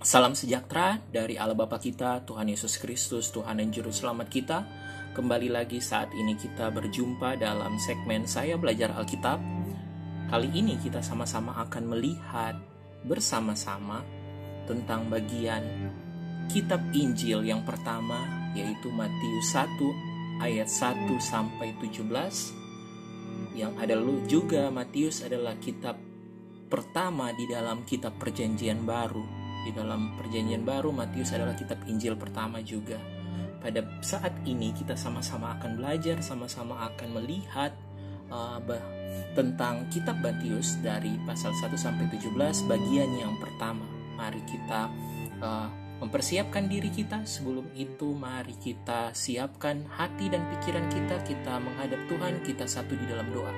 Salam sejahtera dari Allah Bapa kita, Tuhan Yesus Kristus, Tuhan dan Juru Selamat kita. Kembali lagi saat ini kita berjumpa dalam segmen Saya Belajar Alkitab. Kali ini kita sama-sama akan melihat bersama-sama tentang bagian kitab Injil yang pertama, yaitu Matius 1 ayat 1 sampai 17. Yang ada juga Matius adalah kitab pertama di dalam kitab Perjanjian Baru. Di dalam Perjanjian Baru, Matius adalah kitab Injil pertama juga. Pada saat ini kita sama-sama akan belajar, sama-sama akan melihat tentang kitab Matius dari pasal 1 sampai 17 bagian yang pertama. Mari kita mempersiapkan diri kita. Sebelum itu mari kita siapkan hati dan pikiran kita menghadap Tuhan, kita satu di dalam doa.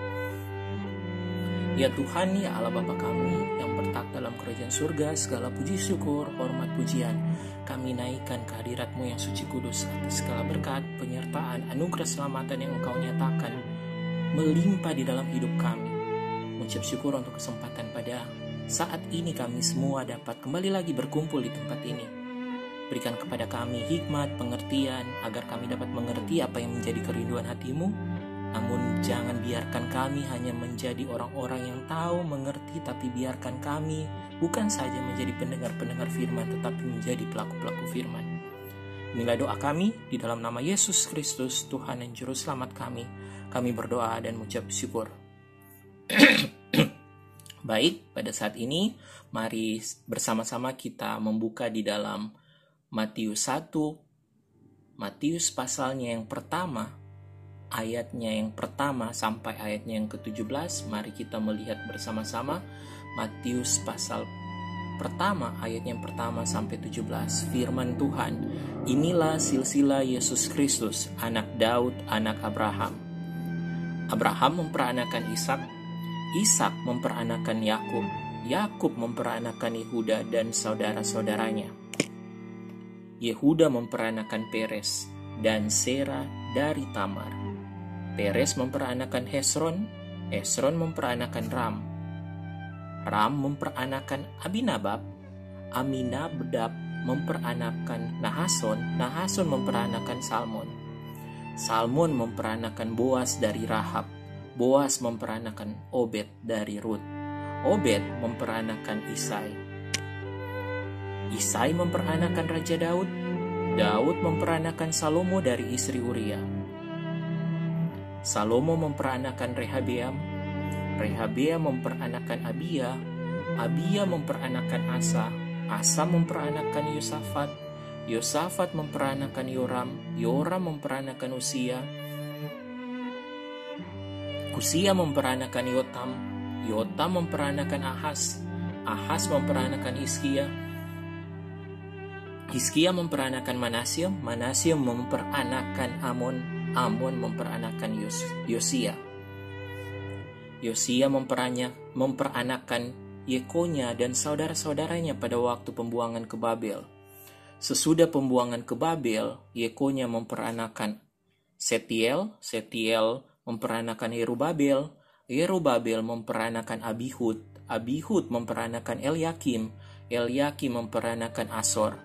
Ya Tuhan, ya Allah Bapa kami yang bertakhta dalam kerajaan surga, segala puji syukur, hormat pujian kami naikkan kehadirat-Mu yang suci kudus atas segala berkat, penyertaan, anugerah keselamatan yang Engkau nyatakan melimpah di dalam hidup kami. Mengucap syukur untuk kesempatan pada saat ini kami semua dapat kembali lagi berkumpul di tempat ini. Berikan kepada kami hikmat, pengertian, agar kami dapat mengerti apa yang menjadi kerinduan hati-Mu. Namun jangan biarkan kami hanya menjadi orang-orang yang tahu, mengerti, tapi biarkan kami bukan saja menjadi pendengar-pendengar firman, tetapi menjadi pelaku-pelaku firman. Inilah doa kami di dalam nama Yesus Kristus, Tuhan dan Juru Selamat kami. Kami berdoa dan mengucap syukur. Baik, pada saat ini mari bersama-sama kita membuka di dalam Matius 1, Matius pasalnya yang pertama, ayatnya yang pertama sampai ayatnya yang ke-17. Mari kita melihat bersama-sama Matius pasal pertama, ayatnya yang pertama sampai 17. Firman Tuhan, inilah silsilah Yesus Kristus, anak Daud, anak Abraham. Abraham memperanakan Ishak, Ishak memperanakan Yakub, Yakub memperanakan Yehuda dan saudara-saudaranya. Yehuda memperanakan Peres dan Sera dari Tamar. Peres memperanakan Hesron, Hesron memperanakan Ram, Ram memperanakan Aminadab, Aminadab memperanakan Nahason, Nahason memperanakan Salmon, Salmon memperanakan Boas dari Rahab, Boas memperanakan Obed dari Rut, Obed memperanakan Isai, Isai memperanakan Raja Daud, Daud memperanakan Salomo dari istri Uria, Salomo memperanakan Rehabeam, Rehabeam memperanakan Abia, Abia memperanakan Asa, Asa memperanakan Yosafat, Yosafat memperanakan Yoram, Yoram memperanakan Usia, Usia memperanakan Yotam, Yotam memperanakan Ahas, Ahas memperanakan Hizkia, Hizkia memperanakan Manasye, Manasye memperanakan Amon, Amon memperanakan Yosia, Yosia memperanakan Yekonya dan saudara-saudaranya pada waktu pembuangan ke Babel. Sesudah pembuangan ke Babel, Yekonya memperanakan Setiel, Setiel memperanakan Yerubabel, Yerubabel memperanakan Abihud, Abihud memperanakan Elyakim, Elyakim memperanakan Asor,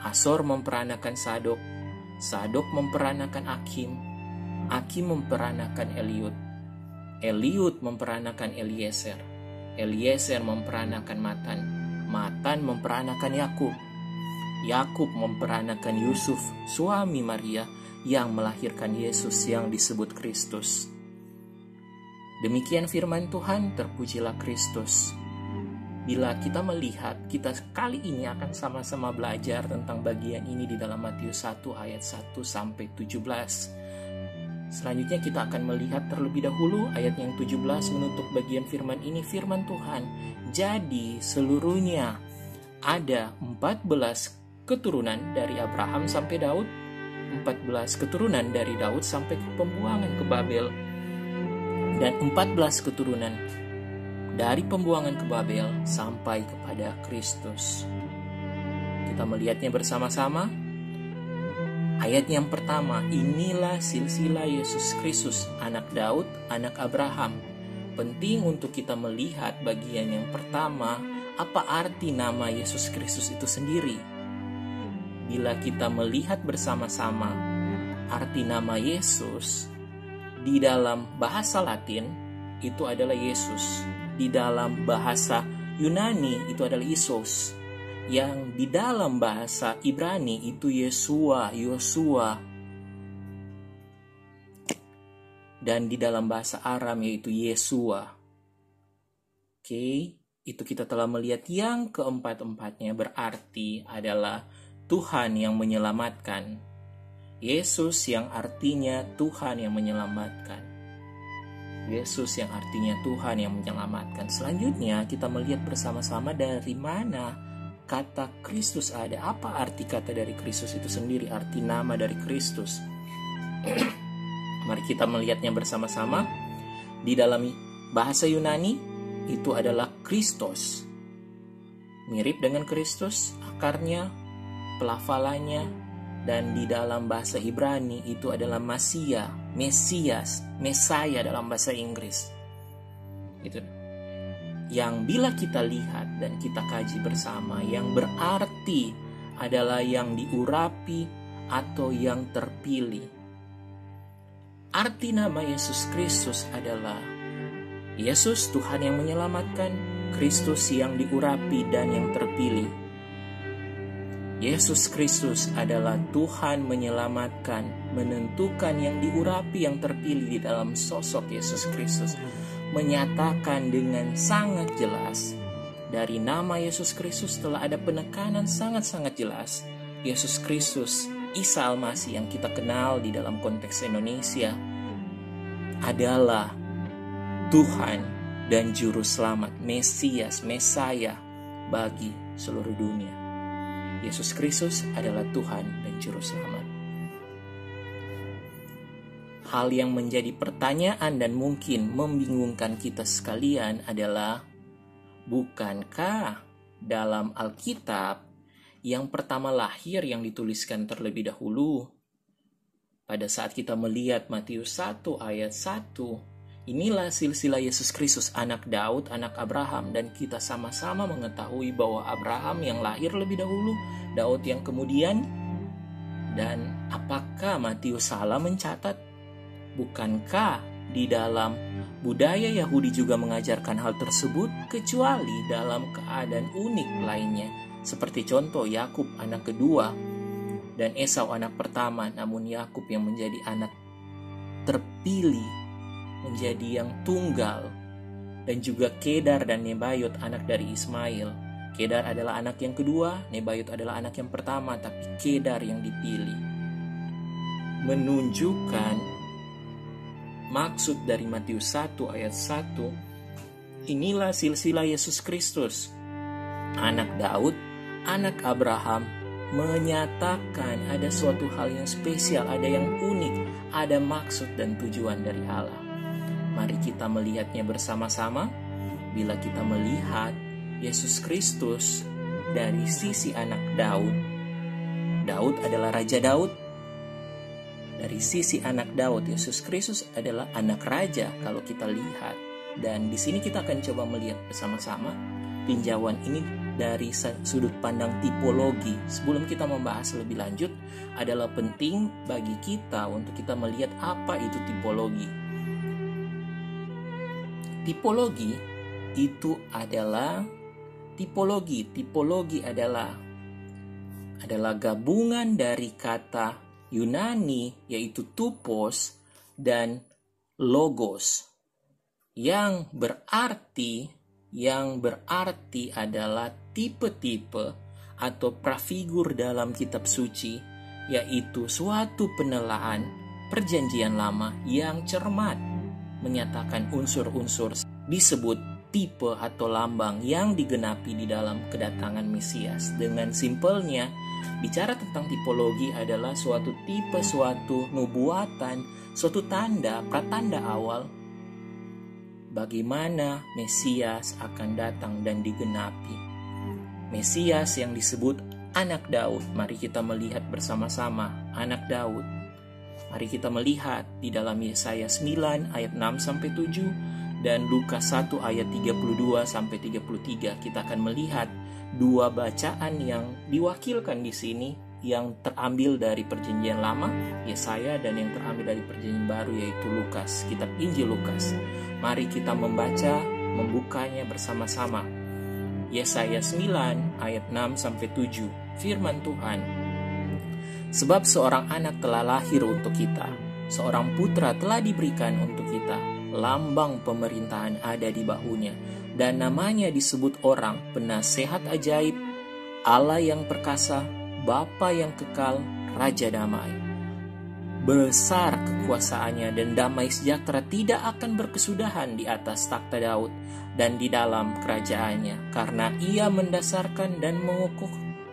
Asor memperanakan Sadok, Sadok memperanakan Akim, Akim memperanakan Eliud, Eliud memperanakan Eliezer, Eliezer memperanakan Matan, Matan memperanakan Yakub, Yakub memperanakan Yusuf, suami Maria yang melahirkan Yesus yang disebut Kristus. Demikian firman Tuhan, terpujilah Kristus. Bila kita melihat, kita kali ini akan sama-sama belajar tentang bagian ini di dalam Matius 1 ayat 1 sampai 17. Selanjutnya kita akan melihat terlebih dahulu ayat yang 17 menutup bagian firman ini, firman Tuhan. Jadi seluruhnya ada 14 keturunan dari Abraham sampai Daud, 14 keturunan dari Daud sampai pembuangan ke Babel, dan 14 keturunan dari pembuangan ke Babel sampai kepada Kristus. Kita melihatnya bersama-sama. Ayat yang pertama, inilah silsilah Yesus Kristus, anak Daud, anak Abraham. Penting untuk kita melihat bagian yang pertama, apa arti nama Yesus Kristus itu sendiri? Bila kita melihat bersama-sama arti nama Yesus, di dalam bahasa Latin itu adalah Yesus, di dalam bahasa Yunani itu adalah Isos, yang di dalam bahasa Ibrani itu Yesua, Yosua, dan di dalam bahasa Aram yaitu Yesua. Oke, itu kita telah melihat yang keempat-empatnya berarti adalah Tuhan yang menyelamatkan. Yesus yang artinya Tuhan yang menyelamatkan. Yesus yang artinya Tuhan yang menyelamatkan. Selanjutnya kita melihat bersama-sama dari mana kata Kristus ada. Apa arti kata dari Kristus itu sendiri, arti nama dari Kristus. Mari kita melihatnya bersama-sama. Di dalam bahasa Yunani itu adalah Kristos. Mirip dengan Kristus, akarnya, pelafalannya, dan di dalam bahasa Ibrani itu adalah Masia, Mesias, Mesaya dalam bahasa Inggris. Itu yang bila kita lihat dan kita kaji bersama, yang berarti adalah yang diurapi atau yang terpilih. Arti nama Yesus Kristus adalah Yesus Tuhan yang menyelamatkan, Kristus yang diurapi dan yang terpilih. Yesus Kristus adalah Tuhan menyelamatkan, menentukan yang diurapi, yang terpilih di dalam sosok Yesus Kristus. Menyatakan dengan sangat jelas, dari nama Yesus Kristus telah ada penekanan sangat-sangat jelas. Yesus Kristus, Isa Al-Masih yang kita kenal di dalam konteks Indonesia, adalah Tuhan dan Juru Selamat, Mesias, Mesaya bagi seluruh dunia. Yesus Kristus adalah Tuhan dan Juru Selamat. Hal yang menjadi pertanyaan dan mungkin membingungkan kita sekalian adalah, bukankah dalam Alkitab yang pertama lahir yang dituliskan terlebih dahulu? Pada saat kita melihat Matius 1 ayat 1, inilah silsilah Yesus Kristus, anak Daud, anak Abraham, dan kita sama-sama mengetahui bahwa Abraham yang lahir lebih dahulu, Daud yang kemudian. Dan apakah Matius salah mencatat? Bukankah di dalam budaya Yahudi juga mengajarkan hal tersebut, kecuali dalam keadaan unik lainnya? Seperti contoh Yakub anak kedua dan Esau anak pertama, namun Yakub yang menjadi anak terpilih, menjadi yang tunggal, dan juga Kedar dan Nebayot anak dari Ismail. Kedar adalah anak yang kedua, Nebayot adalah anak yang pertama, tapi Kedar yang dipilih. Menunjukkan maksud dari Matius 1 ayat 1, inilah silsilah Yesus Kristus, anak Daud, anak Abraham, menyatakan ada suatu hal yang spesial, ada yang unik, ada maksud dan tujuan dari Allah. Mari kita melihatnya bersama-sama. Bila kita melihat Yesus Kristus dari sisi anak Daud, Daud adalah Raja Daud. Dari sisi anak Daud, Yesus Kristus adalah anak raja kalau kita lihat. Dan di sini kita akan coba melihat bersama-sama tinjauan ini dari sudut pandang tipologi. Sebelum kita membahas lebih lanjut, adalah penting bagi kita untuk kita melihat apa itu tipologi. Tipologi itu adalah tipologi adalah gabungan dari kata Yunani yaitu tupos dan logos yang berarti adalah tipe-tipe atau prafigur dalam kitab suci, yaitu suatu penelaan perjanjian lama yang cermat, menyatakan unsur-unsur disebut tipe atau lambang yang digenapi di dalam kedatangan Mesias. Dengan simpelnya, bicara tentang tipologi adalah suatu tipe, suatu nubuatan, suatu tanda, pratanda awal bagaimana Mesias akan datang dan digenapi. Mesias yang disebut anak Daud. Mari kita melihat bersama-sama anak Daud. Mari kita melihat di dalam Yesaya 9 ayat 6-7 dan Lukas 1 ayat 32 sampai 33. Kita akan melihat dua bacaan yang diwakilkan di sini, yang terambil dari Perjanjian Lama, Yesaya, dan yang terambil dari Perjanjian Baru, yaitu Lukas, kitab Injil Lukas. Mari kita membukanya bersama-sama. Yesaya 9 ayat 6 sampai 7. Firman Tuhan. Sebab seorang anak telah lahir untuk kita, seorang putra telah diberikan untuk kita, lambang pemerintahan ada di bahunya, dan namanya disebut orang Penasehat Ajaib, Allah yang perkasa, Bapa yang kekal, Raja Damai. Besar kekuasaannya dan damai sejahtera tidak akan berkesudahan di atas takhta Daud dan di dalam kerajaannya, karena ia mendasarkan dan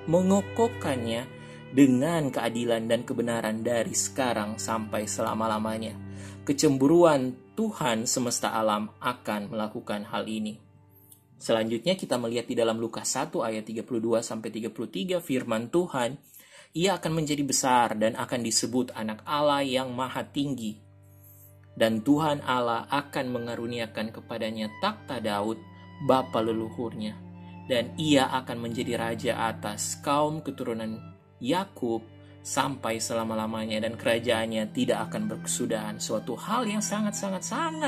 mengokohkannya dengan keadilan dan kebenaran dari sekarang sampai selama-lamanya. Kecemburuan Tuhan semesta alam akan melakukan hal ini. Selanjutnya kita melihat di dalam Lukas 1 ayat 32 sampai 33, firman Tuhan, ia akan menjadi besar dan akan disebut anak Allah yang maha tinggi. Dan Tuhan Allah akan mengaruniakan kepadanya takhta Daud, bapa leluhurnya, dan ia akan menjadi raja atas kaum keturunan Yakub sampai selama-lamanya, dan kerajaannya tidak akan berkesudahan. Suatu hal yang sangat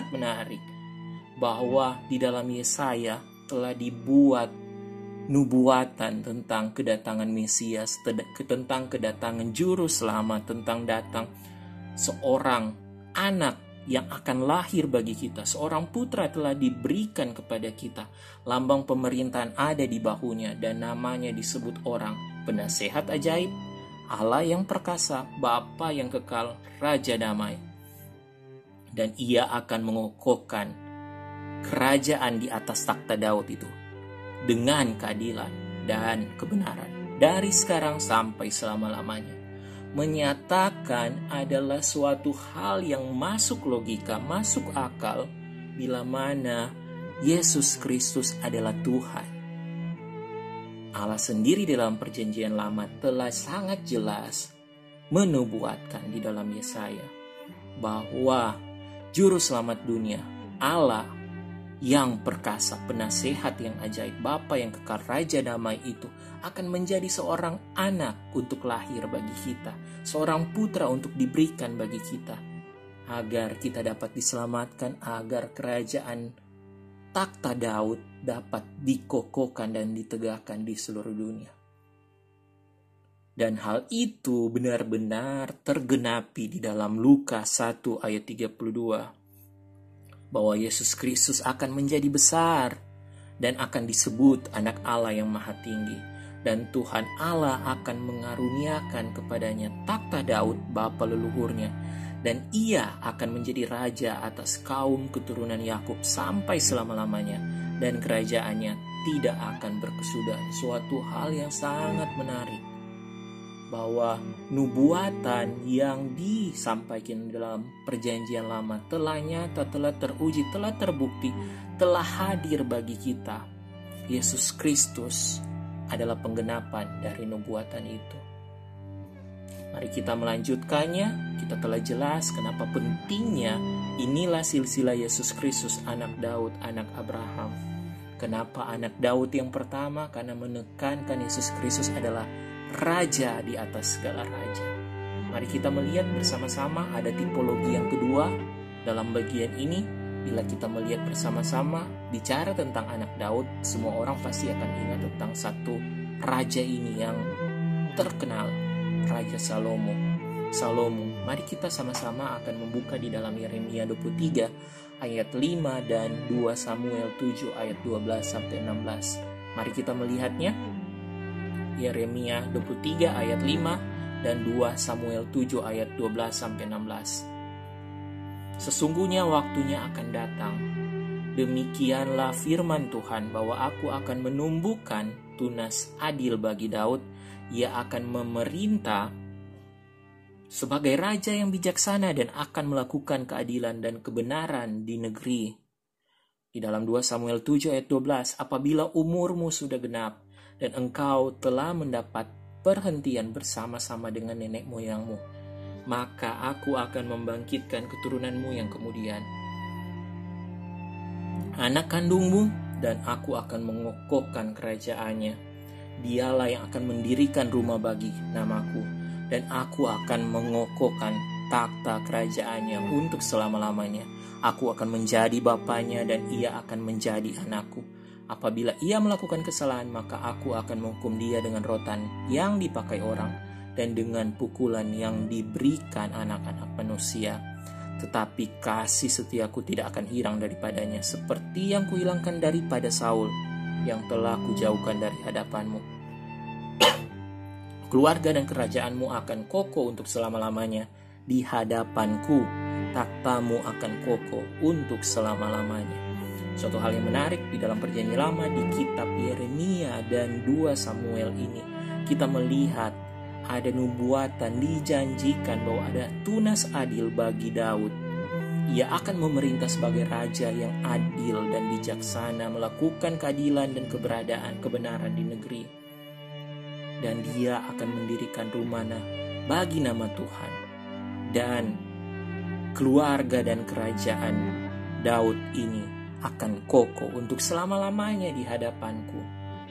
menarik, bahwa di dalam Yesaya telah dibuat nubuatan tentang kedatangan Mesias, tentang kedatangan Juru Selamat, tentang datang seorang anak yang akan lahir bagi kita. Seorang putra telah diberikan kepada kita, lambang pemerintahan ada di bahunya, dan namanya disebut orang Penasehat Ajaib, Allah yang perkasa, Bapa yang kekal, Raja Damai. Dan ia akan mengokohkan kerajaan di atas takhta Daud itu dengan keadilan dan kebenaran dari sekarang sampai selama-lamanya. Menyatakan adalah suatu hal yang masuk logika, masuk akal, bila mana Yesus Kristus adalah Tuhan. Allah sendiri dalam Perjanjian Lama telah sangat jelas menubuatkan di dalam Yesaya bahwa Juru Selamat dunia, Allah yang perkasa, Penasehat yang ajaib, Bapa yang kekal, Raja Damai itu akan menjadi seorang anak untuk lahir bagi kita, seorang putra untuk diberikan bagi kita, agar kita dapat diselamatkan, agar kerajaan takhta Daud dapat dikokohkan dan ditegakkan di seluruh dunia. Dan hal itu benar-benar tergenapi di dalam Lukas 1 ayat 32. Bahwa Yesus Kristus akan menjadi besar dan akan disebut anak Allah yang maha tinggi. Dan Tuhan Allah akan mengaruniakan kepadanya takhta Daud, bapa leluhurnya. Dan ia akan menjadi raja atas kaum keturunan Yakub sampai selama-lamanya. Dan kerajaannya tidak akan berkesudahan. Suatu hal yang sangat menarik, bahwa nubuatan yang disampaikan dalam Perjanjian Lama telah nyata, telah teruji, telah terbukti, telah hadir bagi kita. Yesus Kristus adalah penggenapan dari nubuatan itu. Mari kita melanjutkannya. Kita telah jelas kenapa pentingnya inilah silsilah Yesus Kristus, anak Daud, anak Abraham. Kenapa anak Daud yang pertama? Karena menekankan Yesus Kristus adalah Raja di atas segala raja. Mari kita melihat bersama-sama ada tipologi yang kedua dalam bagian ini. Bila kita melihat bersama-sama bicara tentang anak Daud, semua orang pasti akan ingat tentang satu raja ini yang terkenal, Raja Salomo. Mari kita sama-sama akan membuka di dalam Yeremia 23 ayat 5 dan 2 Samuel 7 ayat 12 sampai 16. Mari kita melihatnya. Yeremia 23 ayat 5 dan 2 Samuel 7 ayat 12 sampai 16. Sesungguhnya waktunya akan datang, demikianlah firman Tuhan, bahwa aku akan menumbuhkan tunas adil bagi Daud. Ia akan memerintah sebagai raja yang bijaksana dan akan melakukan keadilan dan kebenaran di negeri. Di dalam 2 Samuel 7 ayat 12, apabila umurmu sudah genap dan engkau telah mendapat perhentian bersama-sama dengan nenek moyangmu, maka aku akan membangkitkan keturunanmu yang kemudian. anak kandungmu, dan aku akan mengokohkan kerajaannya. Dialah yang akan mendirikan rumah bagi namaku, dan aku akan mengokohkan takhta kerajaannya untuk selama-lamanya. Aku akan menjadi bapanya dan ia akan menjadi anakku. Apabila ia melakukan kesalahan, maka aku akan menghukum dia dengan rotan yang dipakai orang dan dengan pukulan yang diberikan anak-anak manusia. Tetapi kasih setiaku tidak akan hilang daripadanya, seperti yang kuhilangkan daripada Saul, yang telah kujauhkan dari hadapanmu. Keluarga dan kerajaanmu akan kokoh untuk selama-lamanya di hadapanku. Takhtamu akan kokoh untuk selama-lamanya. Suatu hal yang menarik di dalam Perjanjian Lama di kitab Yeremia dan 2 Samuel ini, kita melihat ada nubuatan dijanjikan bahwa ada tunas adil bagi Daud. Ia akan memerintah sebagai raja yang adil dan bijaksana, melakukan keadilan dan kebenaran di negeri. Dan dia akan mendirikan rumah bagi nama Tuhan. Dan keluarga dan kerajaan Daud ini akan kokoh untuk selama-lamanya di hadapanku.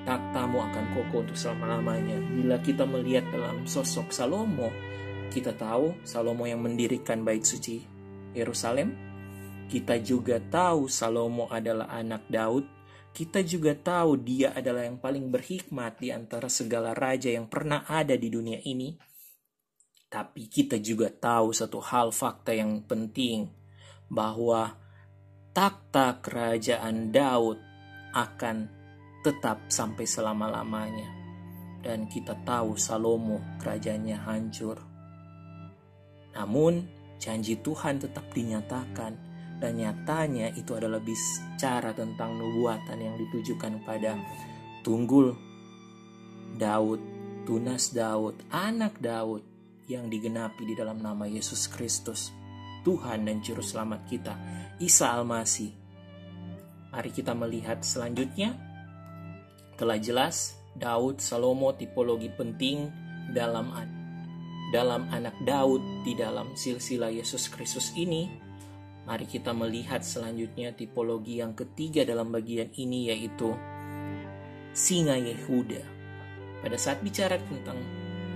Takhtamu akan kokoh untuk selama-lamanya. Bila kita melihat dalam sosok Salomo, kita tahu Salomo yang mendirikan bait suci Yerusalem. Kita juga tahu Salomo adalah anak Daud. Kita juga tahu dia adalah yang paling berhikmat di antara segala raja yang pernah ada di dunia ini. Tapi kita juga tahu satu hal fakta yang penting, bahwa takhta kerajaan Daud akan tetap sampai selama-lamanya. Dan kita tahu Salomo kerajaannya hancur. Namun janji Tuhan tetap dinyatakan, dan nyatanya itu adalah bicara tentang nubuatan yang ditujukan pada tunggul Daud, tunas Daud, anak Daud, yang digenapi di dalam nama Yesus Kristus, Tuhan dan Juru Selamat kita, Isa Al-Masih. Mari kita melihat selanjutnya. Telah jelas Daud, Salomo tipologi penting dalam anak Daud di dalam silsilah Yesus Kristus ini. Mari kita melihat selanjutnya tipologi yang ketiga dalam bagian ini, yaitu singa Yehuda. Pada saat bicara tentang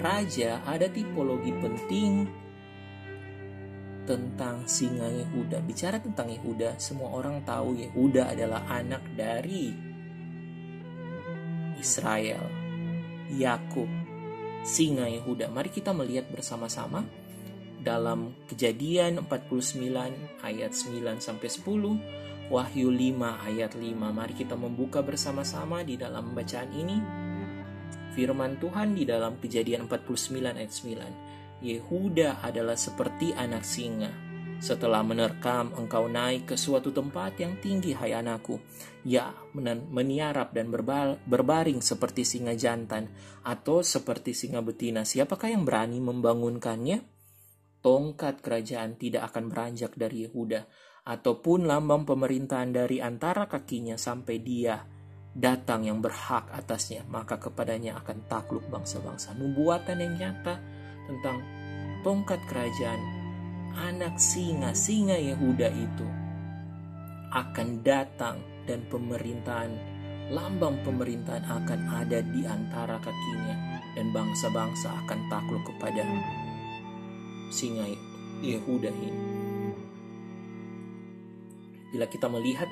raja, ada tipologi penting tentang singa Yehuda. Bicara tentang Yehuda, semua orang tahu Yehuda adalah anak dari Israel, Yakub, singa Yehuda. Mari kita melihat bersama-sama dalam Kejadian 49 ayat 9 sampai 10, Wahyu 5 ayat 5. Mari kita membuka bersama-sama di dalam bacaan ini. Firman Tuhan di dalam Kejadian 49 ayat 9. Yehuda adalah seperti anak singa. Setelah menerkam, engkau naik ke suatu tempat yang tinggi, hai anakku. Ya, meniarap dan berbaring seperti singa jantan atau seperti singa betina. Siapakah yang berani membangunkannya? Tongkat kerajaan tidak akan beranjak dari Yehuda, ataupun lambang pemerintahan dari antara kakinya sampai dia datang yang berhak atasnya, maka kepadanya akan takluk bangsa-bangsa. Nubuatan yang nyata tentang tongkat kerajaan anak singa Yehuda itu akan datang, dan pemerintahan, lambang pemerintahan akan ada di antara kakinya, dan bangsa-bangsa akan takluk kepada singa Yehuda ini. Bila kita melihat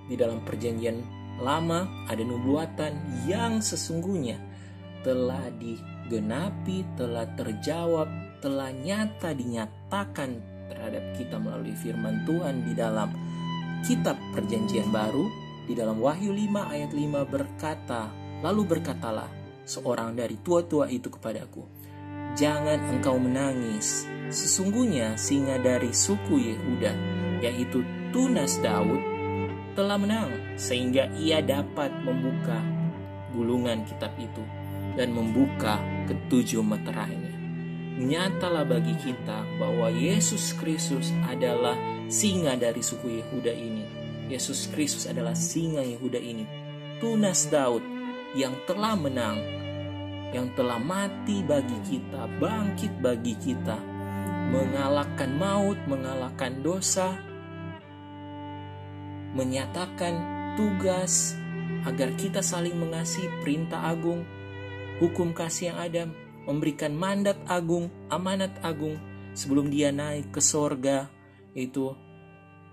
di dalam Perjanjian Lama, ada nubuatan yang sesungguhnya telah digenapi, telah terjawab, telah dinyatakan terhadap kita melalui firman Tuhan di dalam kitab Perjanjian Baru. Di dalam Wahyu 5 ayat 5 berkata, lalu berkatalah seorang dari tua-tua itu kepadaku, jangan engkau menangis, sesungguhnya singa dari suku Yehuda, yaitu tunas Daud, telah menang, sehingga ia dapat membuka gulungan kitab itu dan membuka ketujuh meterainya. Nyatalah bagi kita bahwa Yesus Kristus adalah singa dari suku Yehuda ini. Yesus Kristus adalah singa Yehuda ini, tunas Daud yang telah menang, yang telah mati bagi kita, bangkit bagi kita, mengalahkan maut, mengalahkan dosa, menyatakan tugas agar kita saling mengasihi, perintah agung, hukum kasih yang ada, memberikan mandat agung, amanat agung sebelum dia naik ke sorga, yaitu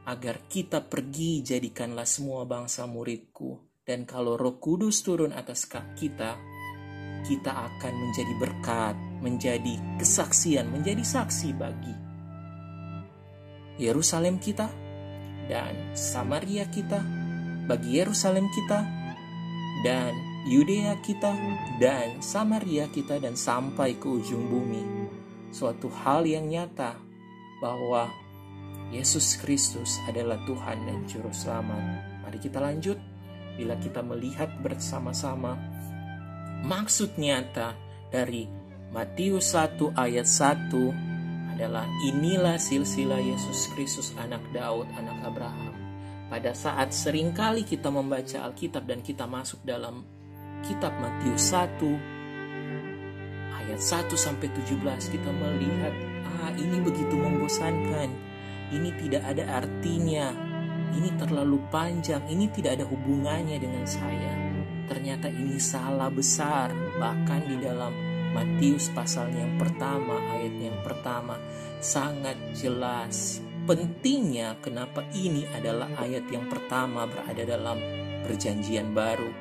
agar kita pergi jadikanlah semua bangsa muridku. Dan kalau Roh Kudus turun atas kita akan menjadi berkat, menjadi kesaksian, menjadi saksi bagi Yerusalem kita dan Samaria kita, bagi Yerusalem kita dan Yudea kita dan Samaria kita, dan sampai ke ujung bumi. Suatu hal yang nyata bahwa Yesus Kristus adalah Tuhan dan Juru Selamat. Mari kita lanjut. Bila kita melihat bersama-sama maksud nyata dari Matius 1 ayat 1 adalah inilah silsilah Yesus Kristus, anak Daud, anak Abraham. Pada saat seringkali kita membaca Alkitab dan kita masuk dalam kitab Matius 1 ayat 1 sampai 17, kita melihat ini begitu membosankan, ini tidak ada artinya, ini terlalu panjang, ini tidak ada hubungannya dengan saya. Ternyata ini salah besar. Bahkan di dalam Matius pasal yang pertama, ayat yang pertama, sangat jelas pentingnya kenapa ini adalah ayat yang pertama berada dalam perjanjian baru.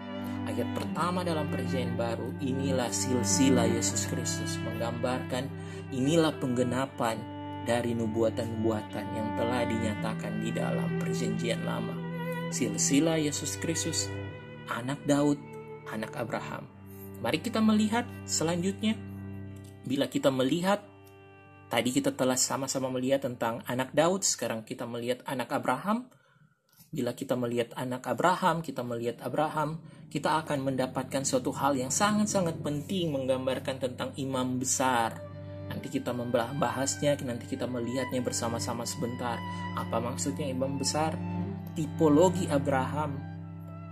Ayat pertama dalam perjanjian baru, inilah silsilah Yesus Kristus, menggambarkan inilah penggenapan dari nubuatan-nubuatan yang telah dinyatakan di dalam perjanjian lama. Silsilah Yesus Kristus, anak Daud, anak Abraham. Mari kita melihat selanjutnya. Bila kita melihat, tadi kita telah sama-sama melihat tentang anak Daud, sekarang kita melihat anak Abraham. Bila kita melihat anak Abraham, kita melihat Abraham, kita akan mendapatkan suatu hal yang sangat-sangat penting, menggambarkan tentang imam besar. Nanti kita membahasnya, nanti kita melihatnya bersama-sama sebentar. Apa maksudnya imam besar? Tipologi Abraham.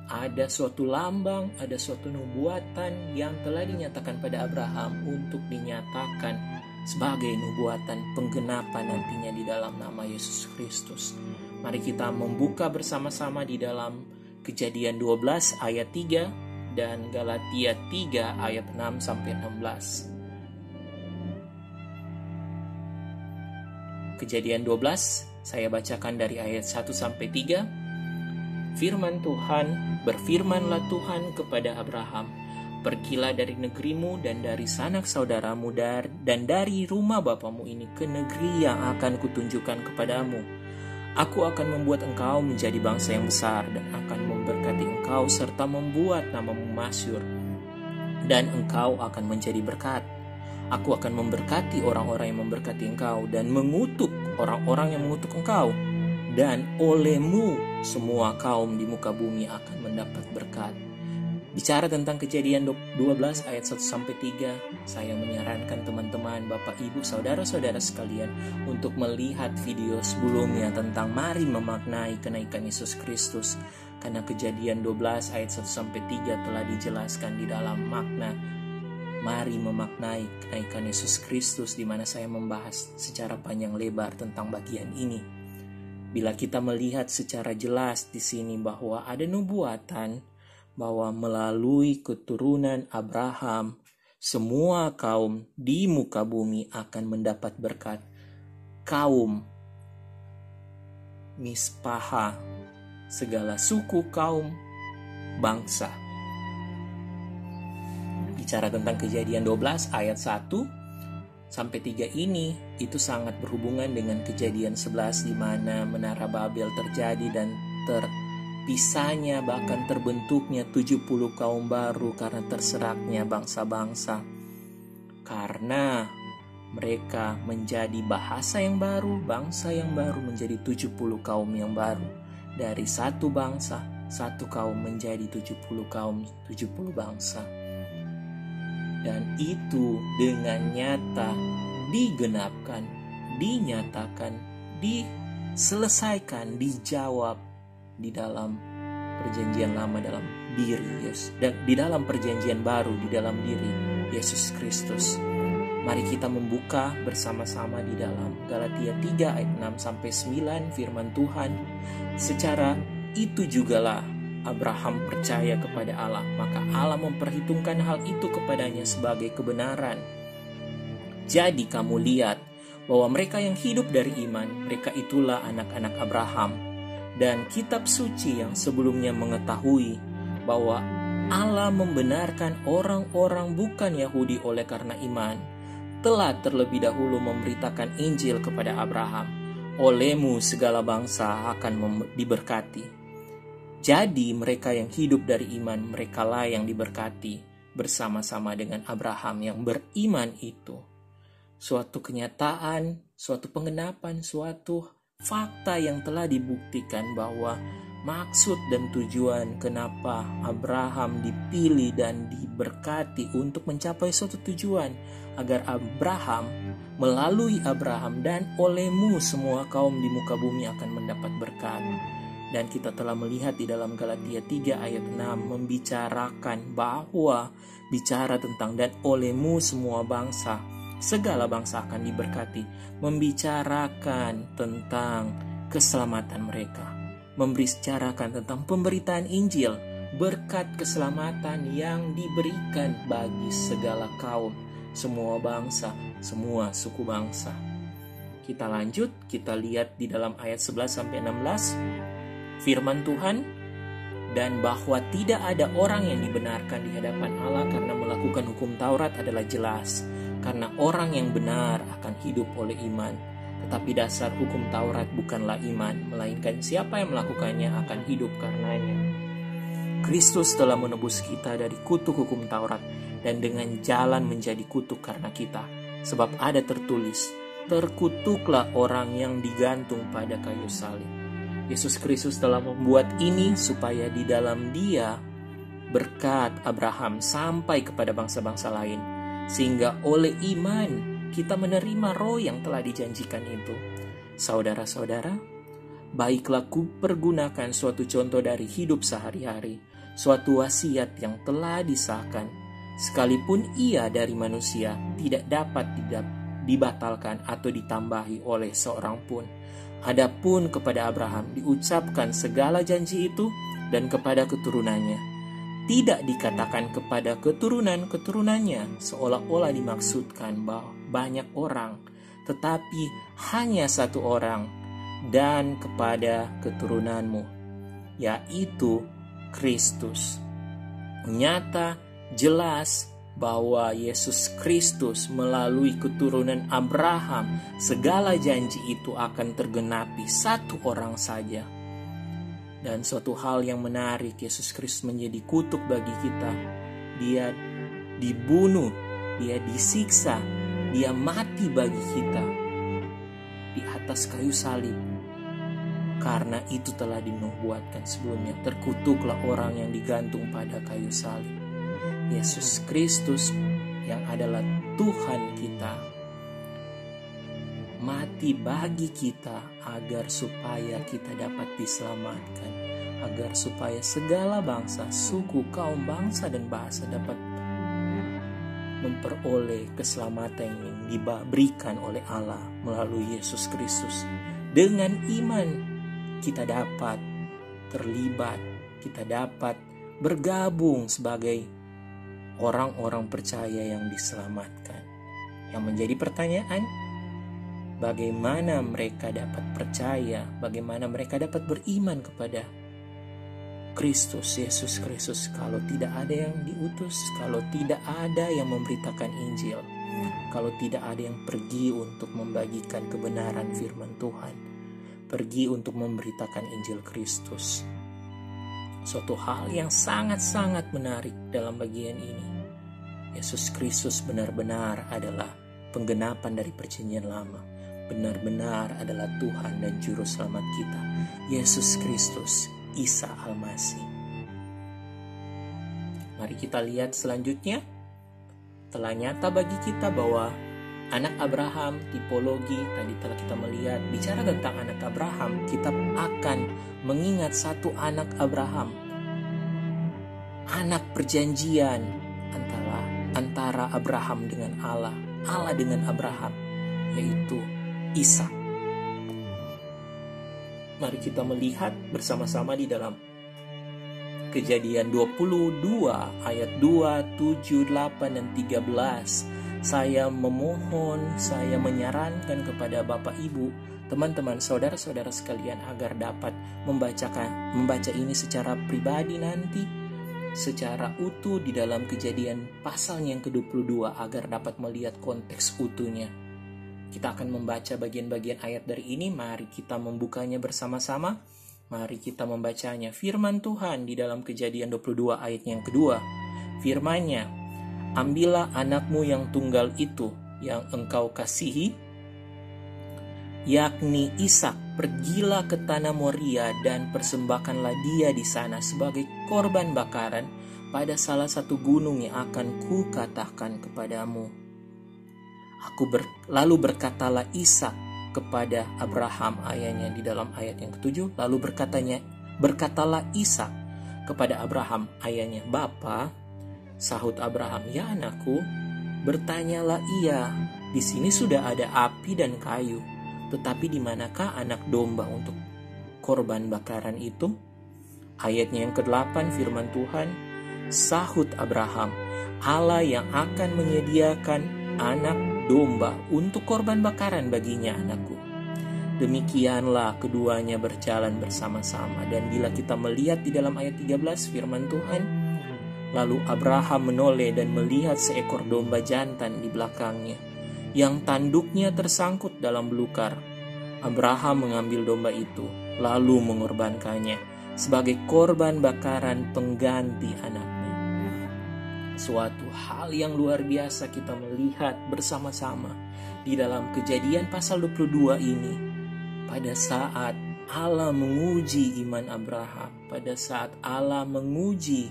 Ada suatu lambang, ada suatu nubuatan yang telah dinyatakan pada Abraham untuk dinyatakan sebagai nubuatan penggenapan nantinya di dalam nama Yesus Kristus. Mari kita membuka bersama-sama di dalam Kejadian 12 ayat 3 dan Galatia 3 ayat 6 sampai 16. Kejadian 12, saya bacakan dari ayat 1 sampai 3. Firman Tuhan, berfirmanlah Tuhan kepada Abraham, pergilah dari negerimu dan dari sanak saudaramu dan dari rumah bapamu ini ke negeri yang akan kutunjukkan kepadamu. Aku akan membuat engkau menjadi bangsa yang besar dan akan memberkati engkau serta membuat namamu masyhur, dan engkau akan menjadi berkat. Aku akan memberkati orang-orang yang memberkati engkau dan mengutuk orang-orang yang mengutuk engkau. Dan olehmu semua kaum di muka bumi akan mendapat berkat. Bicara tentang Kejadian 12 ayat 1-3, saya menyarankan teman-teman, Bapak, Ibu, Saudara-saudara sekalian untuk melihat video sebelumnya tentang mari memaknai kenaikan Yesus Kristus. Karena Kejadian 12 ayat 1-3 telah dijelaskan di dalam makna mari memaknai kenaikan Yesus Kristus, di mana saya membahas secara panjang lebar tentang bagian ini. Bila kita melihat secara jelas di sini bahwa ada nubuatan bahwa melalui keturunan Abraham semua kaum di muka bumi akan mendapat berkat. Kaum mispaha, segala suku, kaum, bangsa. Bicara tentang Kejadian 12 ayat 1-3 ini, itu sangat berhubungan dengan Kejadian 11 di mana Menara Babel terjadi dan terpisahnya bahkan terbentuknya 70 kaum baru karena terseraknya bangsa-bangsa. Karena mereka menjadi bahasa yang baru, bangsa yang baru menjadi 70 kaum yang baru. Dari satu bangsa, satu kaum menjadi 70 kaum, 70 bangsa. Dan itu dengan nyata digenapkan, dinyatakan, diselesaikan, dijawab di dalam perjanjian lama dalam diri Yesus, dan di dalam perjanjian baru di dalam diri Yesus Kristus. Mari kita membuka bersama-sama di dalam Galatia 3 ayat 6-9, firman Tuhan secara itu jugalah Abraham percaya kepada Allah, maka Allah memperhitungkan hal itu kepadanya sebagai kebenaran. Jadi kamu lihat bahwa mereka yang hidup dari iman, mereka itulah anak-anak Abraham. Dan kitab suci yang sebelumnya mengetahui bahwa Allah membenarkan orang-orang bukan Yahudi oleh karena iman, telah terlebih dahulu memberitakan Injil kepada Abraham. Olehmu segala bangsa akan diberkati. Jadi mereka yang hidup dari iman, merekalah yang diberkati bersama-sama dengan Abraham yang beriman itu. Suatu kenyataan, suatu pengenapan, suatu fakta yang telah dibuktikan bahwa maksud dan tujuan kenapa Abraham dipilih dan diberkati untuk mencapai suatu tujuan, agar Abraham, melalui Abraham dan olehmu semua kaum di muka bumi akan mendapat berkat. Dan kita telah melihat di dalam Galatia 3 ayat 6 membicarakan bahwa bicara tentang dan olehmu semua bangsa, segala bangsa akan diberkati, membicarakan tentang keselamatan mereka, membicarakan tentang pemberitaan Injil, berkat keselamatan yang diberikan bagi segala kaum, semua bangsa, semua suku bangsa. Kita lanjut, kita lihat di dalam ayat 11-16 firman Tuhan, dan bahwa tidak ada orang yang dibenarkan di hadapan Allah karena melakukan hukum Taurat adalah jelas, karena orang yang benar akan hidup oleh iman. Tetapi dasar hukum Taurat bukanlah iman, melainkan siapa yang melakukannya akan hidup karenanya. Kristus telah menebus kita dari kutuk hukum Taurat dan dengan jalan menjadi kutuk karena kita. Sebab ada tertulis, terkutuklah orang yang digantung pada kayu salib. Yesus Kristus telah membuat ini supaya di dalam Dia berkat Abraham sampai kepada bangsa-bangsa lain, sehingga oleh iman kita menerima roh yang telah dijanjikan itu. Saudara-saudara, baiklah pergunakan suatu contoh dari hidup sehari-hari, suatu wasiat yang telah disahkan, sekalipun ia dari manusia, tidak dapat dibatalkan atau ditambahi oleh seorang pun. Adapun kepada Abraham diucapkan segala janji itu dan kepada keturunannya. Tidak dikatakan kepada keturunan-keturunannya seolah-olah dimaksudkan bahwa banyak orang, tetapi hanya satu orang, dan kepada keturunanmu, yaitu Kristus. Nyata, jelas bahwa Yesus Kristus melalui keturunan Abraham, segala janji itu akan tergenapi satu orang saja. Dan suatu hal yang menarik, Yesus Kristus menjadi kutuk bagi kita. Dia dibunuh, Dia disiksa, Dia mati bagi kita di atas kayu salib. Karena itu telah dinubuatkan sebelumnya, terkutuklah orang yang digantung pada kayu salib. Yesus Kristus yang adalah Tuhan kita mati bagi kita agar supaya kita dapat diselamatkan, agar supaya segala bangsa, suku, kaum, bangsa dan bahasa dapat memperoleh keselamatan yang diberikan oleh Allah melalui Yesus Kristus. Dengan iman kita dapat terlibat, kita dapat bergabung sebagai orang-orang percaya yang diselamatkan. Yang menjadi pertanyaan, bagaimana mereka dapat percaya, bagaimana mereka dapat beriman kepada Kristus, Yesus Kristus, kalau tidak ada yang diutus, kalau tidak ada yang memberitakan Injil, kalau tidak ada yang pergi untuk membagikan kebenaran firman Tuhan, pergi untuk memberitakan Injil Kristus. Suatu hal yang sangat-sangat menarik dalam bagian ini, Yesus Kristus benar-benar adalah penggenapan dari perjanjian lama, benar-benar adalah Tuhan dan Juru Selamat kita, Yesus Kristus, Isa Al-Masih. Mari kita lihat selanjutnya. Telah nyata bagi kita bahwa anak Abraham, tipologi tadi telah kita melihat. Bicara tentang anak Abraham, kita akan mengingat satu anak Abraham, anak perjanjian antara Abraham dengan Allah, Allah dengan Abraham, yaitu Ishak. Mari kita melihat bersama-sama di dalam Kejadian 22 ayat 2, 7, 8, dan 13. Saya memohon, saya menyarankan kepada Bapak Ibu, teman-teman, saudara-saudara sekalian agar dapat membaca ini secara pribadi nanti, secara utuh di dalam Kejadian pasal yang ke-22 agar dapat melihat konteks utuhnya. Kita akan membaca bagian-bagian ayat dari ini. Mari kita membukanya bersama-sama. Mari kita membacanya. Firman Tuhan di dalam Kejadian 22 ayat yang kedua. Firman-Nya, ambillah anakmu yang tunggal itu yang engkau kasihi, yakni Ishak, pergilah ke tanah Moria dan persembahkanlah dia di sana sebagai korban bakaran pada salah satu gunung yang akan kukatakan kepadamu. Lalu berkatalah Ishak kepada Abraham, ayahnya di dalam ayat yang ke-7. Lalu berkatalah Ishak kepada Abraham, ayahnya, "Bapa," sahut Abraham, "Ya anakku." Bertanyalah ia, "Di sini sudah ada api dan kayu, tetapi di manakah anak domba untuk korban bakaran itu?" Ayatnya yang ke-8, firman Tuhan, sahut Abraham, "Allah yang akan menyediakan anak domba untuk korban bakaran baginya, anakku." Demikianlah keduanya berjalan bersama-sama. Dan bila kita melihat di dalam ayat 13 firman Tuhan, lalu Abraham menoleh dan melihat seekor domba jantan di belakangnya, yang tanduknya tersangkut dalam belukar. Abraham mengambil domba itu, lalu mengorbankannya sebagai korban bakaran pengganti anaknya. Suatu hal yang luar biasa kita melihat bersama-sama di dalam Kejadian pasal 22 ini. Pada saat Allah menguji iman Abraham, pada saat Allah menguji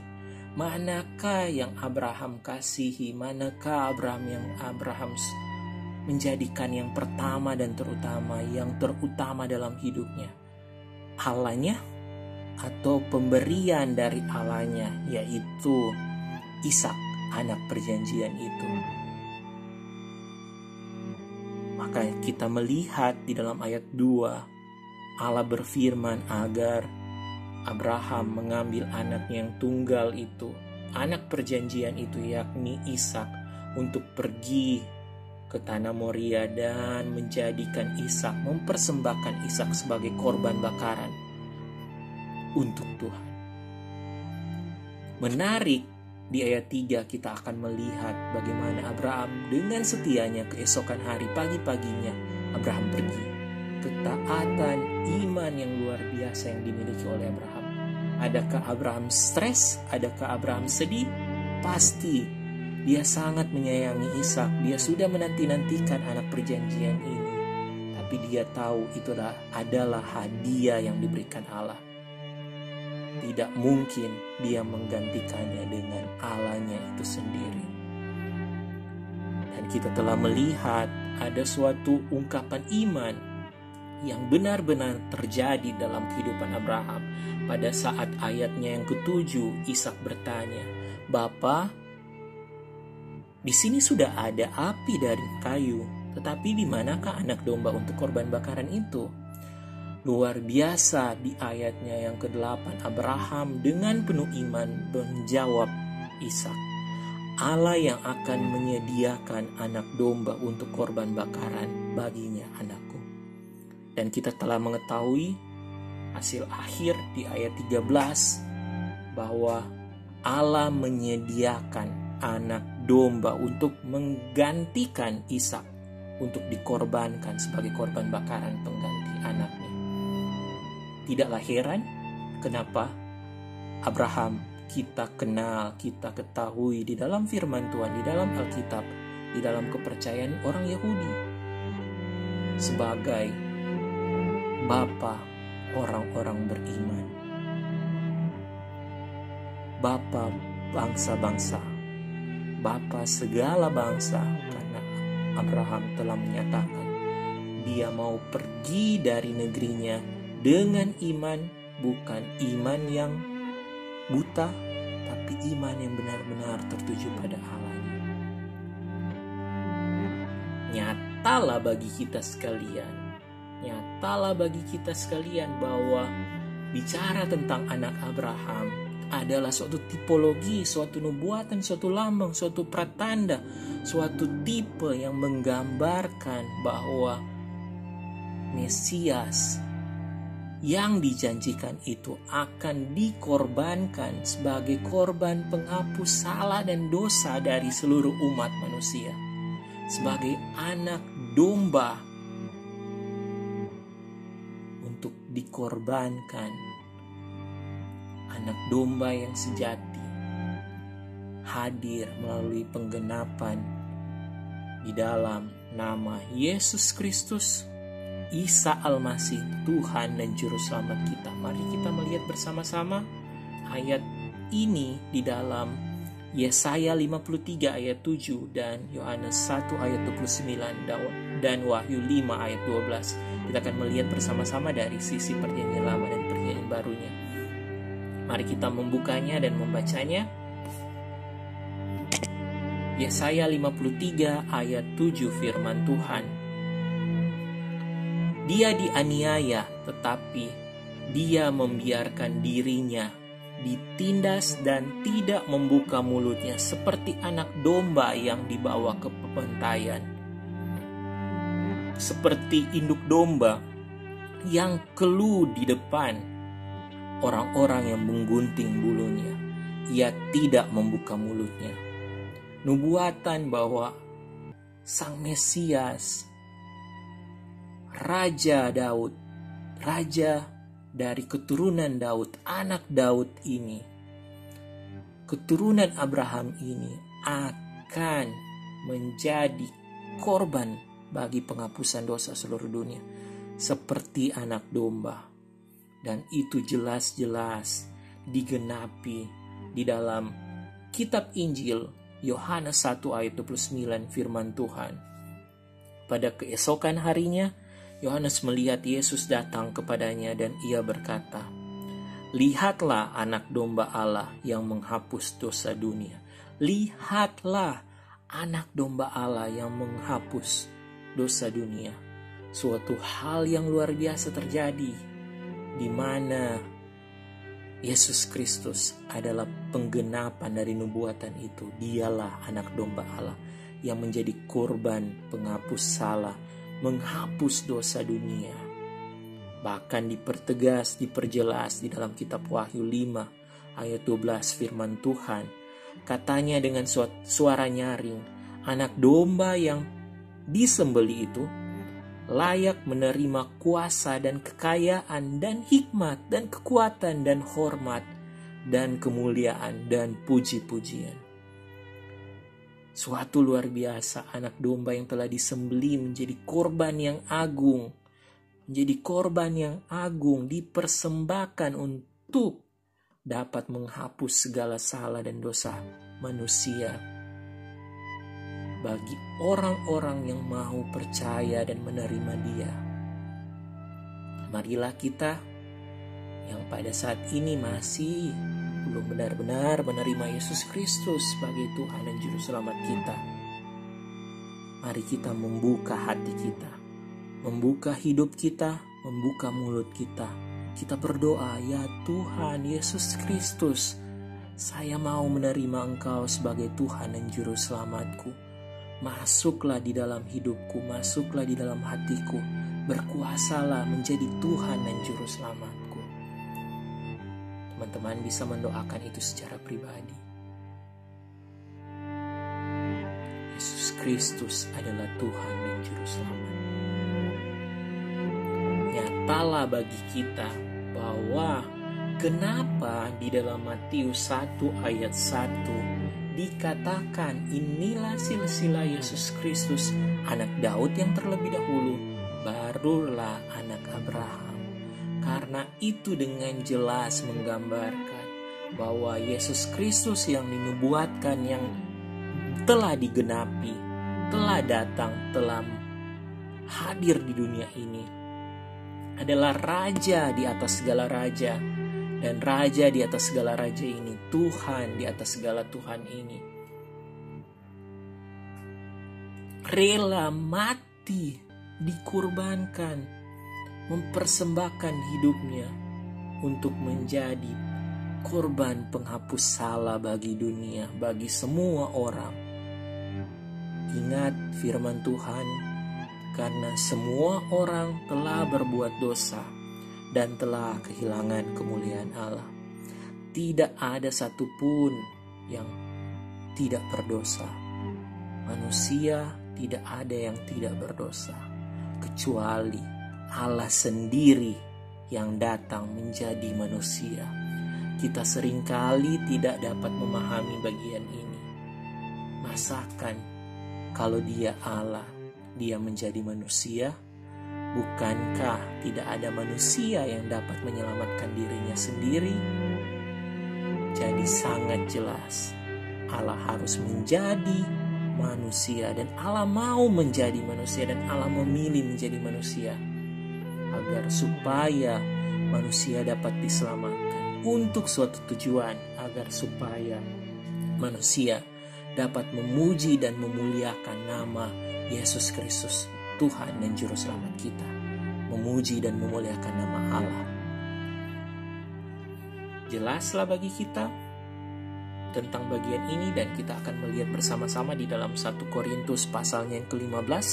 manakah yang Abraham kasihi, manakah Abraham menjadikan yang pertama dan terutama, yang terutama dalam hidupnya, Allahnya atau pemberian dari Allahnya, yaitu Ishak, anak perjanjian itu. Maka kita melihat di dalam ayat 2, Allah berfirman agar Abraham mengambil anak yang tunggal itu, anak perjanjian itu, yakni Ishak, untuk pergi ke tanah Moria dan menjadikan Ishak, mempersembahkan Ishak sebagai korban bakaran untuk Tuhan. Menarik, di ayat 3 kita akan melihat bagaimana Abraham dengan setianya keesokan hari pagi-paginya Abraham pergi. Ketaatan iman yang luar biasa yang dimiliki oleh Abraham. Adakah Abraham stres? Adakah Abraham sedih? Pasti dia sangat menyayangi Ishak. Dia sudah menanti-nantikan anak perjanjian ini. Tapi dia tahu itulah adalah hadiah yang diberikan Allah. Tidak mungkin dia menggantikannya dengan Allahnya itu sendiri. Dan kita telah melihat ada suatu ungkapan iman yang benar-benar terjadi dalam kehidupan Abraham. Pada saat ayatnya yang ke-7, Ishak bertanya, "Bapa, di sini sudah ada api dari kayu, tetapi di manakah anak domba untuk korban bakaran itu?" Luar biasa di ayatnya yang ke-8, Abraham dengan penuh iman menjawab Ishak, "Allah yang akan menyediakan anak domba untuk korban bakaran baginya, anakku." Dan kita telah mengetahui hasil akhir di ayat 13 bahwa Allah menyediakan anak domba untuk menggantikan Ishak, untuk dikorbankan sebagai korban bakaran pengganti anaknya. Tidaklah heran kenapa Abraham kita kenal, kita ketahui di dalam firman Tuhan, di dalam Alkitab, di dalam kepercayaan orang Yahudi, sebagai bapa orang-orang beriman, bapa bangsa-bangsa, bapa segala bangsa, karena Abraham telah menyatakan dia mau pergi dari negerinya dengan iman, bukan iman yang buta, tapi iman yang benar-benar tertuju pada Allahnya. Nyatalah bagi kita sekalian Nyatalah bagi kita sekalian bahwa bicara tentang anak Abraham adalah suatu tipologi, suatu nubuatan, suatu lambang, suatu pratanda, suatu tipe yang menggambarkan bahwa Mesias yang dijanjikan itu akan dikorbankan sebagai korban penghapus salah dan dosa dari seluruh umat manusia, sebagai anak domba untuk dikorbankan, anak domba yang sejati hadir melalui penggenapan di dalam nama Yesus Kristus, Isa Al-Masih, Tuhan dan Juru Selamat kita. Mari kita melihat bersama-sama ayat ini di dalam Yesaya 53 ayat 7 dan Yohanes 1 ayat 29 dan Wahyu 5 ayat 12. Kita akan melihat bersama-sama dari sisi Perjanjian Lama dan Perjanjian Barunya. Mari kita membukanya dan membacanya. Yesaya 53 ayat 7, firman Tuhan. Dia dianiaya, tetapi dia membiarkan dirinya ditindas dan tidak membuka mulutnya, seperti anak domba yang dibawa ke pembantaian, seperti induk domba yang keluh di depan orang-orang yang menggunting bulunya. Ia tidak membuka mulutnya. Nubuatan bahwa Sang Mesias, Raja Daud, Raja dari keturunan Daud, anak Daud ini, keturunan Abraham ini akan menjadi korban bagi penghapusan dosa seluruh dunia, seperti anak domba. Dan itu jelas-jelas digenapi di dalam kitab Injil Yohanes 1 ayat 29, firman Tuhan. Pada keesokan harinya, Yohanes melihat Yesus datang kepadanya dan ia berkata, "Lihatlah anak domba Allah yang menghapus dosa dunia." Lihatlah anak domba Allah yang menghapus dosa dunia. Suatu hal yang luar biasa terjadi, di mana Yesus Kristus adalah penggenapan dari nubuatan itu. Dialah anak domba Allah yang menjadi korban penghapus salah, menghapus dosa dunia. Bahkan dipertegas, diperjelas di dalam kitab Wahyu 5 ayat 12, firman Tuhan. Katanya dengan suara nyaring, anak domba yang disembeli itu layak menerima kuasa dan kekayaan dan hikmat dan kekuatan dan hormat dan kemuliaan dan puji-pujian. Suatu luar biasa, anak domba yang telah disembeli menjadi korban yang agung, menjadi korban yang agung, dipersembahkan untuk dapat menghapus segala salah dan dosa manusia bagi orang-orang yang mau percaya dan menerima Dia. Marilah kita yang pada saat ini masih belum benar-benar menerima Yesus Kristus sebagai Tuhan dan Juru Selamat kita, mari kita membuka hati kita, membuka hidup kita, membuka mulut kita. Kita berdoa, "Ya Tuhan Yesus Kristus, saya mau menerima Engkau sebagai Tuhan dan Juru Selamatku. Masuklah di dalam hidupku, masuklah di dalam hatiku, berkuasalah menjadi Tuhan dan Juru Selamatku." Teman-teman bisa mendoakan itu secara pribadi. Yesus Kristus adalah Tuhan dan Juru Selamat. Nyatalah bagi kita bahwa kenapa di dalam Matius 1 ayat 1 dikatakan inilah silsilah Yesus Kristus, anak Daud yang terlebih dahulu, barulah anak Abraham. Karena itu dengan jelas menggambarkan bahwa Yesus Kristus yang dinubuatkan, yang telah digenapi, telah datang, telah hadir di dunia ini, adalah Raja di atas segala raja. Dan Raja di atas segala raja ini, Tuhan di atas segala Tuhan ini, rela mati, dikurbankan mempersembahkan hidupnya untuk menjadi korban penghapus salah bagi dunia, bagi semua orang. Ingat firman Tuhan, karena semua orang telah berbuat dosa dan telah kehilangan kemuliaan Allah. Tidak ada satupun yang tidak berdosa. Manusia tidak ada yang tidak berdosa, kecuali Allah sendiri yang datang menjadi manusia. Kita seringkali tidak dapat memahami bagian ini. Masakan kalau Dia Allah, Dia menjadi manusia? Bukankah tidak ada manusia yang dapat menyelamatkan dirinya sendiri? Jadi sangat jelas Allah harus menjadi manusia, dan Allah mau menjadi manusia, dan Allah memilih menjadi manusia agar supaya manusia dapat diselamatkan untuk suatu tujuan, agar supaya manusia dapat memuji dan memuliakan nama Yesus Kristus, Tuhan dan Juru Selamat kita, memuji dan memuliakan nama Allah. Jelaslah bagi kita tentang bagian ini, dan kita akan melihat bersama-sama di dalam 1 Korintus pasalnya yang ke-15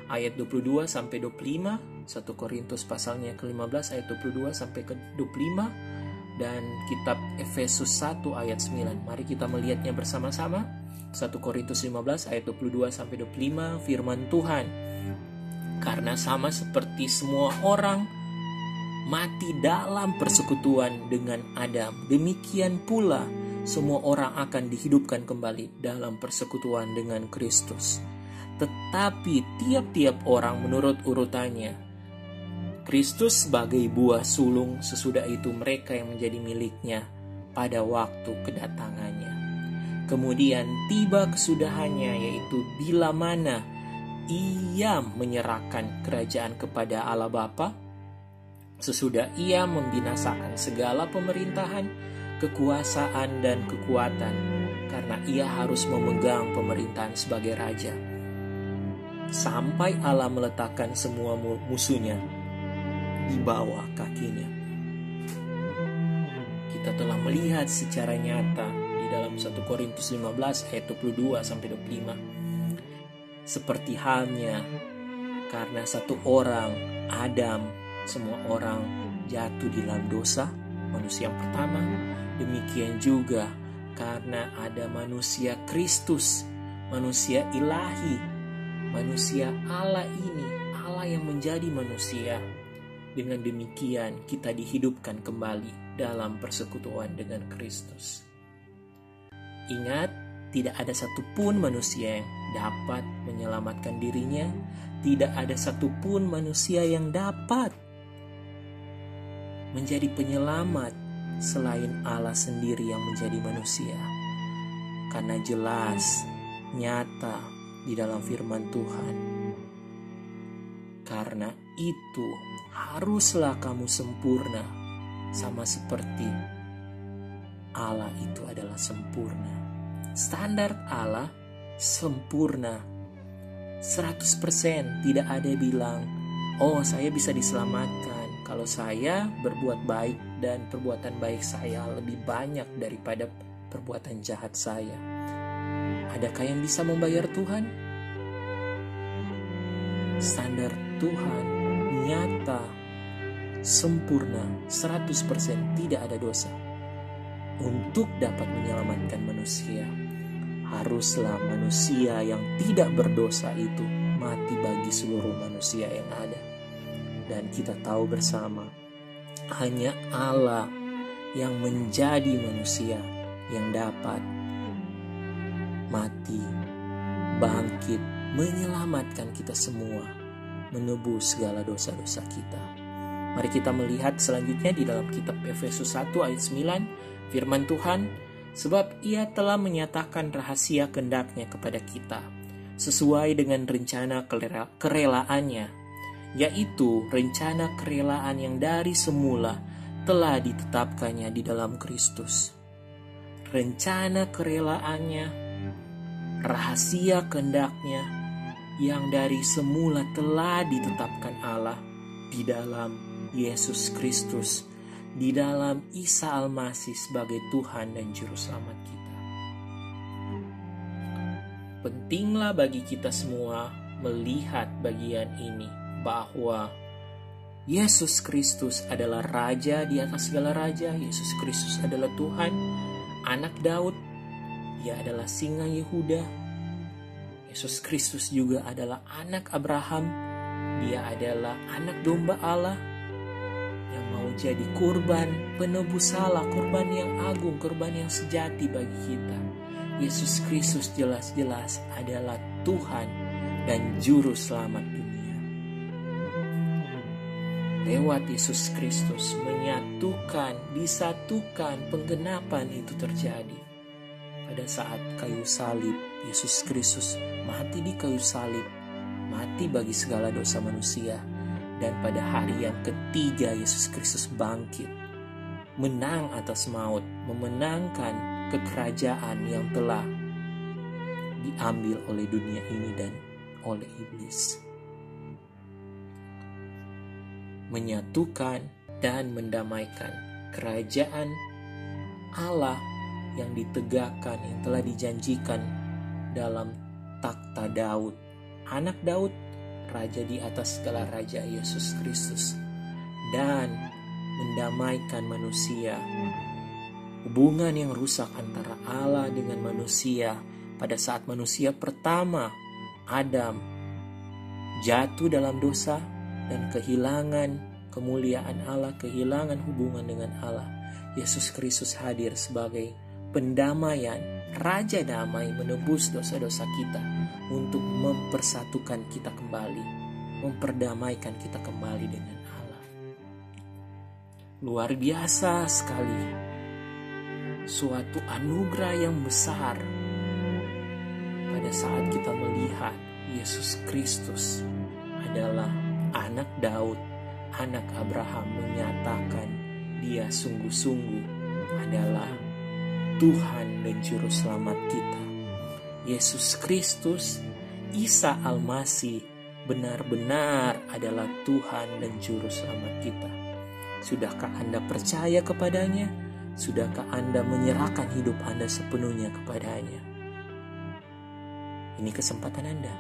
ayat 22 sampai 25, 1 Korintus pasalnya yang ke-15 ayat 22 sampai ke 25, dan kitab Efesus 1 ayat 9. Mari kita melihatnya bersama-sama. 1 Korintus 15 ayat 22 sampai 25, firman Tuhan. Karena sama seperti semua orang mati dalam persekutuan dengan Adam, demikian pula semua orang akan dihidupkan kembali dalam persekutuan dengan Kristus. Tetapi tiap-tiap orang menurut urutannya. Kristus sebagai buah sulung, sesudah itu mereka yang menjadi miliknya pada waktu kedatangannya. Kemudian tiba kesudahannya, yaitu bila mana Ia menyerahkan kerajaan kepada Allah Bapa, sesudah Ia membinasakan segala pemerintahan, kekuasaan dan kekuatan, karena Ia harus memegang pemerintahan sebagai raja, sampai Allah meletakkan semua musuhnya di bawah kakinya. Kita telah melihat secara nyata di dalam 1 Korintus 15 ayat 22 sampai 25, seperti halnya karena satu orang, Adam, semua orang jatuh di dalam dosa, manusia yang pertama. Demikian juga karena ada manusia Kristus, manusia ilahi, manusia Allah ini, Allah yang menjadi manusia. Dengan demikian kita dihidupkan kembali dalam persekutuan dengan Kristus. Ingat, tidak ada satupun manusia yang dapat menyelamatkan dirinya, tidak ada satupun manusia yang dapat menjadi penyelamat selain Allah sendiri yang menjadi manusia. Karena jelas, nyata di dalam firman Tuhan. Karena itu haruslah kamu sempurna, sama seperti Allah itu adalah sempurna. Standar Allah sempurna 100%. Tidak ada yang bilang, oh saya bisa diselamatkan kalau saya berbuat baik dan perbuatan baik saya lebih banyak daripada perbuatan jahat saya. Adakah yang bisa membayar Tuhan? Standar Tuhan nyata, sempurna, 100%, tidak ada dosa. Untuk dapat menyelamatkan manusia, haruslah manusia yang tidak berdosa itu mati bagi seluruh manusia yang ada. Dan kita tahu bersama, hanya Allah yang menjadi manusia yang dapat mati, bangkit, menyelamatkan kita semua, menebus segala dosa-dosa kita. Mari kita melihat selanjutnya di dalam kitab Efesus 1 ayat 9, firman Tuhan, sebab Ia telah menyatakan rahasia kehendak-Nya kepada kita, sesuai dengan rencana kerelaannya, yaitu rencana kerelaan yang dari semula telah ditetapkannya di dalam Kristus. Rencana kerelaannya, rahasia kehendak-Nya yang dari semula telah ditetapkan Allah di dalam Yesus Kristus, di dalam Isa Al-Masih sebagai Tuhan dan Juru Selamat kita. Pentinglah bagi kita semua melihat bagian ini, bahwa Yesus Kristus adalah Raja di atas segala raja. Yesus Kristus adalah Tuhan, Anak Daud. Ia adalah Singa Yehuda. Yesus Kristus juga adalah Anak Abraham. Dia adalah Anak Domba Allah yang mau jadi korban penebus salah, korban yang agung, korban yang sejati bagi kita. Yesus Kristus jelas-jelas adalah Tuhan dan Juru Selamat dunia. Lewat Yesus Kristus menyatukan, disatukan, penggenapan itu terjadi. Pada saat kayu salib, Yesus Kristus mati di kayu salib, mati bagi segala dosa manusia. Dan pada hari yang ketiga Yesus Kristus bangkit, menang atas maut, memenangkan kekerajaan yang telah diambil oleh dunia ini dan oleh iblis. Menyatukan dan mendamaikan kerajaan Allah yang ditegakkan, yang telah dijanjikan dalam takhta Daud, Anak Daud, Raja di atas segala raja, Yesus Kristus, dan mendamaikan manusia. Hubungan yang rusak antara Allah dengan manusia pada saat manusia pertama, Adam, jatuh dalam dosa dan kehilangan kemuliaan Allah, kehilangan hubungan dengan Allah. Yesus Kristus hadir sebagai pendamaian, Raja damai, menebus dosa-dosa kita untuk mempersatukan kita kembali, memperdamaikan kita kembali dengan Allah. Luar biasa sekali, suatu anugerah yang besar pada saat kita melihat Yesus Kristus adalah Anak Daud, Anak Abraham, menyatakan Dia sungguh-sungguh adalah Tuhan dan Juru Selamat kita. Yesus Kristus, Isa Al-Masih, benar-benar adalah Tuhan dan Juru Selamat kita. Sudahkah Anda percaya kepadanya? Sudahkah Anda menyerahkan hidup Anda sepenuhnya kepadanya? Ini kesempatan Anda.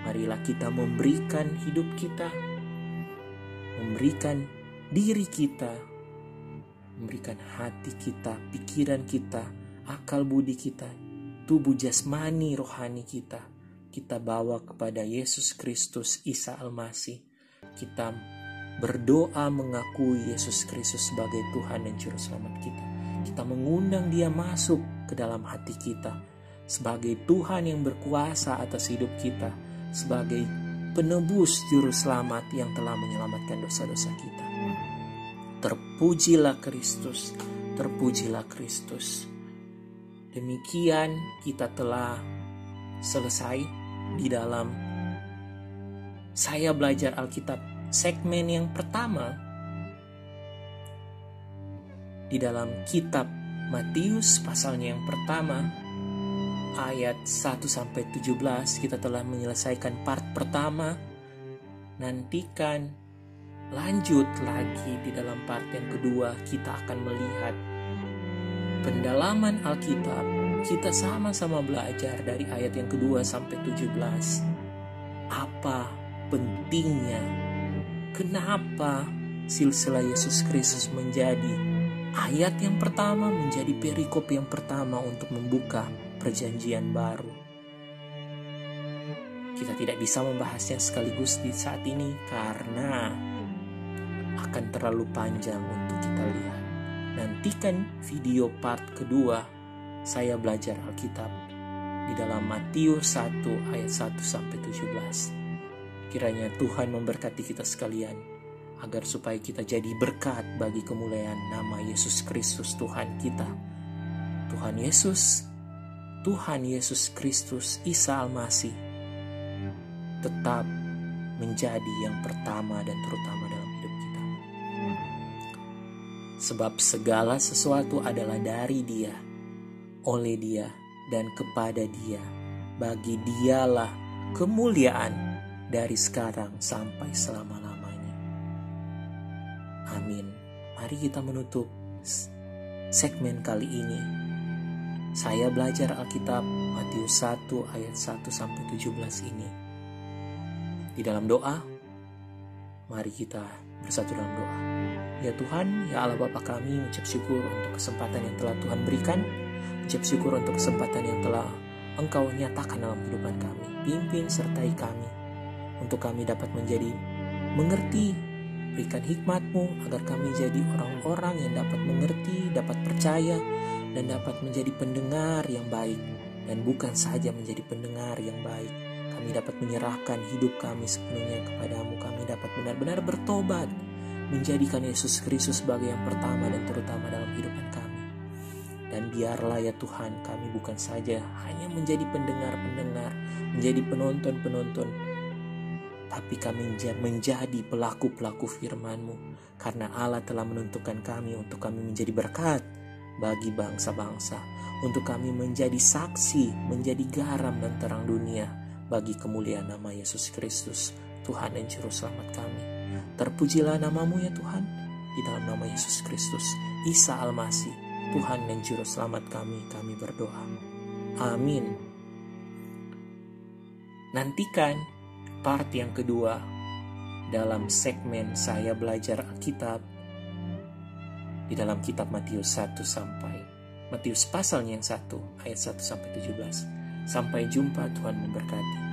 Marilah kita memberikan hidup kita, memberikan diri kita, memberikan hati kita, pikiran kita, akal budi kita, tubuh jasmani rohani kita. Kita bawa kepada Yesus Kristus, Isa Al-Masih. Kita berdoa mengakui Yesus Kristus sebagai Tuhan dan Juru Selamat kita. Kita mengundang Dia masuk ke dalam hati kita sebagai Tuhan yang berkuasa atas hidup kita, sebagai penebus Juru Selamat yang telah menyelamatkan dosa-dosa kita. Terpujilah Kristus, terpujilah Kristus. Demikian kita telah selesai di dalam Saya Belajar Alkitab segmen yang pertama di dalam kitab Matius pasalnya yang pertama ayat 1-17. Kita telah menyelesaikan part pertama. Nantikan lanjut lagi di dalam part yang kedua. Kita akan melihat pendalaman Alkitab. Kita sama-sama belajar dari ayat yang kedua sampai 17. Apa pentingnya? Kenapa silsilah Yesus Kristus menjadi ayat yang pertama, menjadi perikop yang pertama untuk membuka perjanjian baru? Kita tidak bisa membahasnya sekaligus di saat ini karena akan terlalu panjang untuk kita lihat. Nantikan video part kedua Saya Belajar Alkitab di dalam Matius 1 ayat 1-17. Kiranya Tuhan memberkati kita sekalian agar supaya kita jadi berkat bagi kemuliaan nama Yesus Kristus Tuhan kita. Tuhan Yesus Kristus Isa Al-Masih tetap menjadi yang pertama dan terutama dalam hidup kita. Sebab segala sesuatu adalah dari Dia, oleh Dia, dan kepada Dia. Bagi Dialah kemuliaan dari sekarang sampai selama-lamanya. Amin. Mari kita menutup segmen kali ini. Saya belajar Alkitab Matius 1 ayat 1 sampai 17 ini. Di dalam doa, mari kita bersatu dalam doa. Ya Tuhan, ya Allah Bapa kami, ucap syukur untuk kesempatan yang telah Tuhan berikan. Ucap syukur untuk kesempatan yang telah Engkau nyatakan dalam kehidupan kami. Pimpin sertai kami, untuk kami dapat menjadi mengerti. Berikan hikmat-Mu agar kami jadi orang-orang yang dapat mengerti, dapat percaya, dan dapat menjadi pendengar yang baik. Dan bukan saja menjadi pendengar yang baik, kami dapat menyerahkan hidup kami sepenuhnya kepadamu. Kami dapat benar-benar bertobat, menjadikan Yesus Kristus sebagai yang pertama dan terutama dalam kehidupan kami. Dan biarlah ya Tuhan, kami bukan saja hanya menjadi pendengar-pendengar, menjadi penonton-penonton, tapi kami menjadi pelaku-pelaku firman-Mu. Karena Allah telah menentukan kami untuk kami menjadi berkat bagi bangsa-bangsa, untuk kami menjadi saksi, menjadi garam dan terang dunia bagi kemuliaan nama Yesus Kristus, Tuhan dan Juru Selamat kami. Terpujilah nama-Mu ya Tuhan, di dalam nama Yesus Kristus, Isa Al-Masih, Tuhan dan Juru Selamat kami berdoa. Amin. Nantikan part yang kedua dalam segmen saya belajar Alkitab di dalam kitab Matius 1 sampai Matius pasalnya yang 1 ayat 1 sampai 17. Sampai jumpa, Tuhan memberkati.